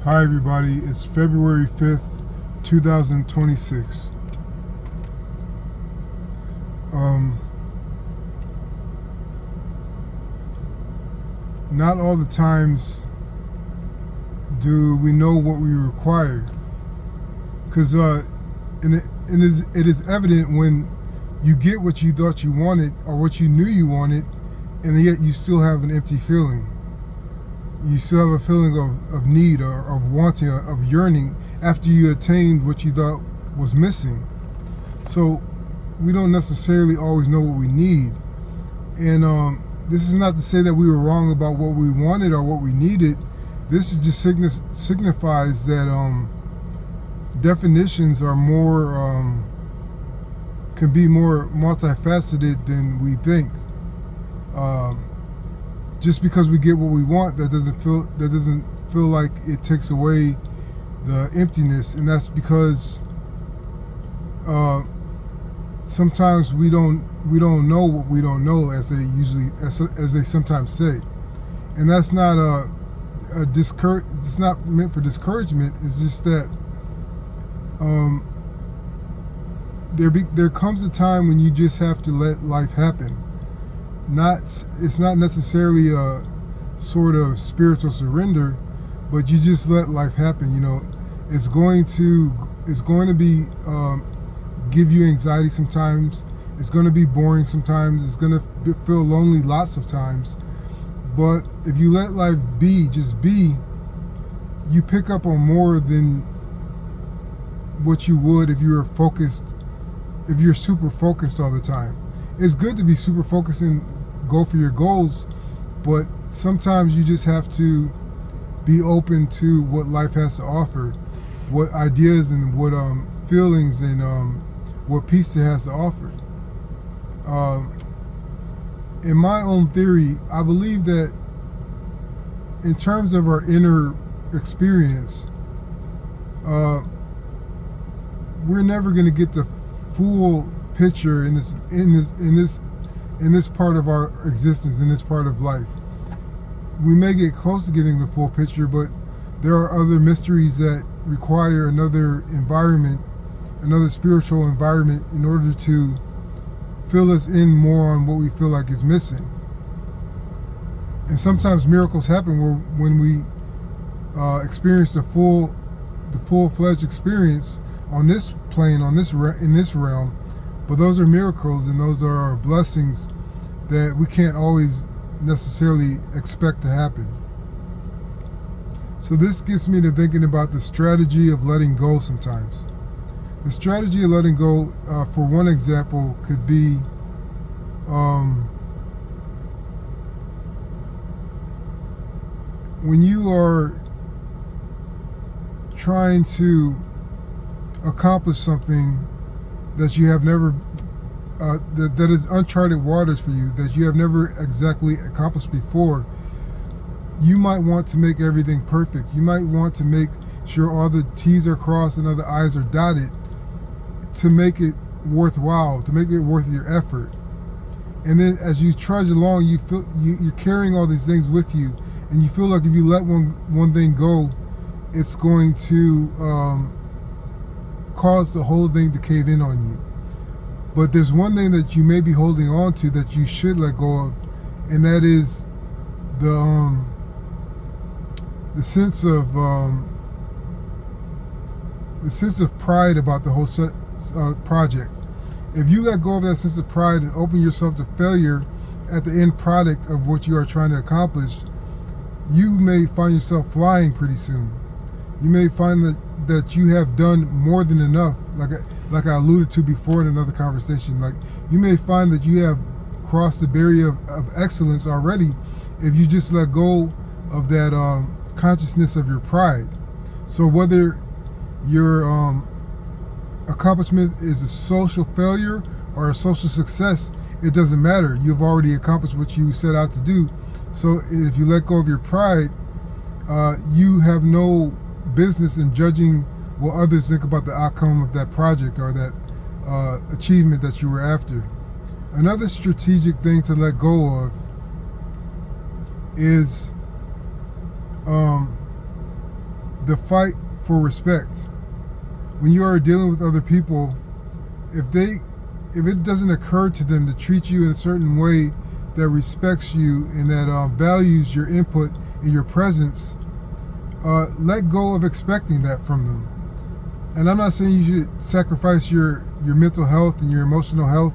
Hi everybody, it's February 5th, 2026. Not all the times do we know what we require, because it is evident when you get what you thought you wanted or what you knew you wanted, and yet you still have an empty feeling. You still have a feeling of need or of wanting, of yearning after you attained what you thought was missing. So we don't necessarily always know what we need. And this is not to say that we were wrong about what we wanted or what we needed. This is just signifies that definitions are more, can be more multifaceted than we think. Just because we get what we want, that doesn't feel like it takes away the emptiness, and that's because sometimes we don't know what we don't know, as they sometimes say, and that's not it's not meant for discouragement. It's just that there comes a time when you just have to let life happen. It's not necessarily a sort of spiritual surrender, but you just let life happen. You know, it's going to be give you anxiety sometimes. It's going to be boring sometimes. It's going to feel lonely lots of times. But if you let life be, just be, you pick up on more than what you would if you were focused. If you're super focused all the time, it's good to be super focused and go for your goals, but sometimes you just have to be open to what life has to offer, what ideas and what feelings and what peace it has to offer. In my own theory, I believe that in terms of our inner experience, we're never going to get the full picture in this part of our existence, in this part of life. We may get close to getting the full picture, but there are other mysteries that require another environment, another spiritual environment, in order to fill us in more on what we feel like is missing. And sometimes miracles happen when we experience the full-fledged experience on this plane, in this realm. But those are miracles, and those are blessings that we can't always necessarily expect to happen. So this gets me to thinking about the strategy of letting go sometimes. The strategy of letting go, for one example, could be when you are trying to accomplish something that you have never, that is uncharted waters for you, that you have never exactly accomplished before. You might want to make everything perfect. You might want to make sure all the T's are crossed and all the I's are dotted to make it worthwhile, to make it worth your effort. And then as you trudge along, you feel you're carrying all these things with you, and you feel like if you let one thing go, it's going to cause the whole thing to cave in on you. But there's one thing that you may be holding on to that you should let go of, and that is the sense of pride about the whole project. If you let go of that sense of pride and open yourself to failure at the end product of what you are trying to accomplish, you may find yourself flying pretty soon. You may find that you have done more than enough, like I alluded to before in another conversation. Like, you may find that you have crossed the barrier of excellence already if you just let go of that consciousness of your pride. So whether your accomplishment is a social failure or a social success, it doesn't matter. You've already accomplished what you set out to do. So if you let go of your pride, you have no business in judging what others think about the outcome of that project or that achievement that you were after. Another strategic thing to let go of is the fight for respect. When you are dealing with other people, if it doesn't occur to them to treat you in a certain way that respects you and that values your input and your presence, let go of expecting that from them. And I'm not saying you should sacrifice your mental health and your emotional health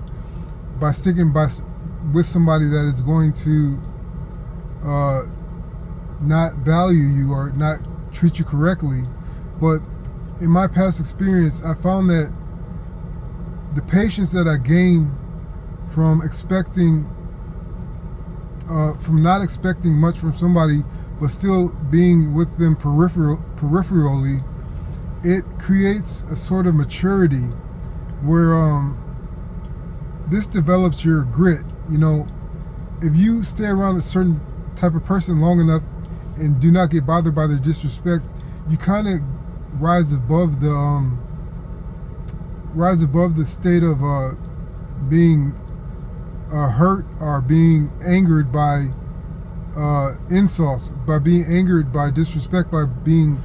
by sticking with somebody that is going to not value you or not treat you correctly. But in my past experience, I found that the patience that I gained from not expecting much from somebody, but still being with them peripherally, it creates a sort of maturity where this develops your grit. You know, if you stay around a certain type of person long enough and do not get bothered by their disrespect, you kind of rise above the state of being hurt or being angered by insults, by being angered by disrespect, by being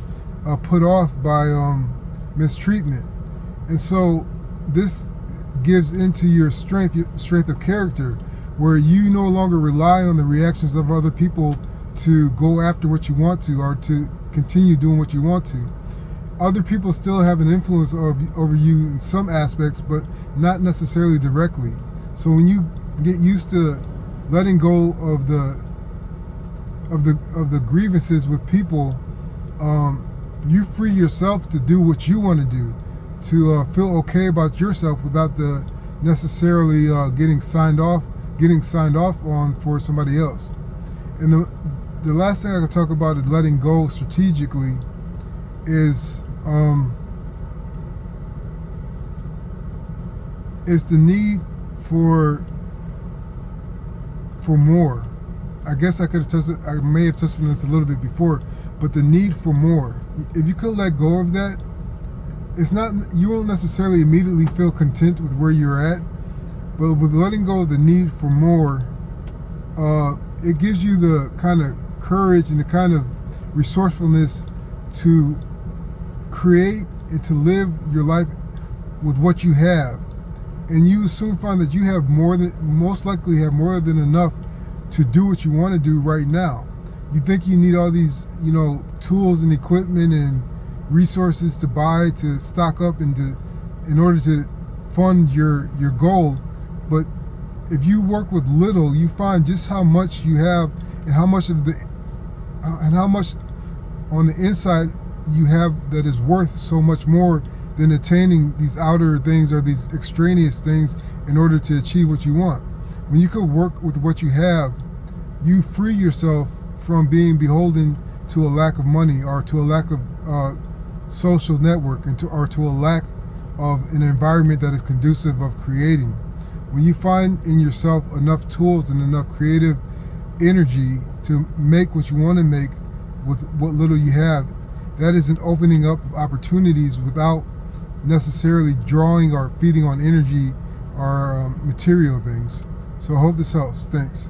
put off by mistreatment. And so this gives into your strength of character, where you no longer rely on the reactions of other people to go after what you want to or to continue doing what you want to. Other people still have an influence over you in some aspects, but not necessarily directly. So when you get used to letting go of the grievances with people, you free yourself to do what you want to do, to feel okay about yourself without the necessarily getting signed off on for somebody else. And the last thing I can talk about is letting go strategically is the need for more. I guess I may have touched on this a little bit before, but the need for more. If you could let go of that, you won't necessarily immediately feel content with where you're at, but with letting go of the need for more, it gives you the kind of courage and the kind of resourcefulness to create and to live your life with what you have. And you soon find that you have most likely have more than enough to do what you want to do right now. You think you need all these, tools and equipment and resources to buy, to stock up in order to fund your goal. But if you work with little, you find just how much you have and how much on the inside you have that is worth so much more than attaining these outer things or these extraneous things in order to achieve what you want. When you could work with what you have, you free yourself from being beholden to a lack of money or to a lack of social network or to a lack of an environment that is conducive of creating. When you find in yourself enough tools and enough creative energy to make what you want to make with what little you have, that is an opening up of opportunities without necessarily drawing or feeding on energy or material things. So I hope this helps. Thanks.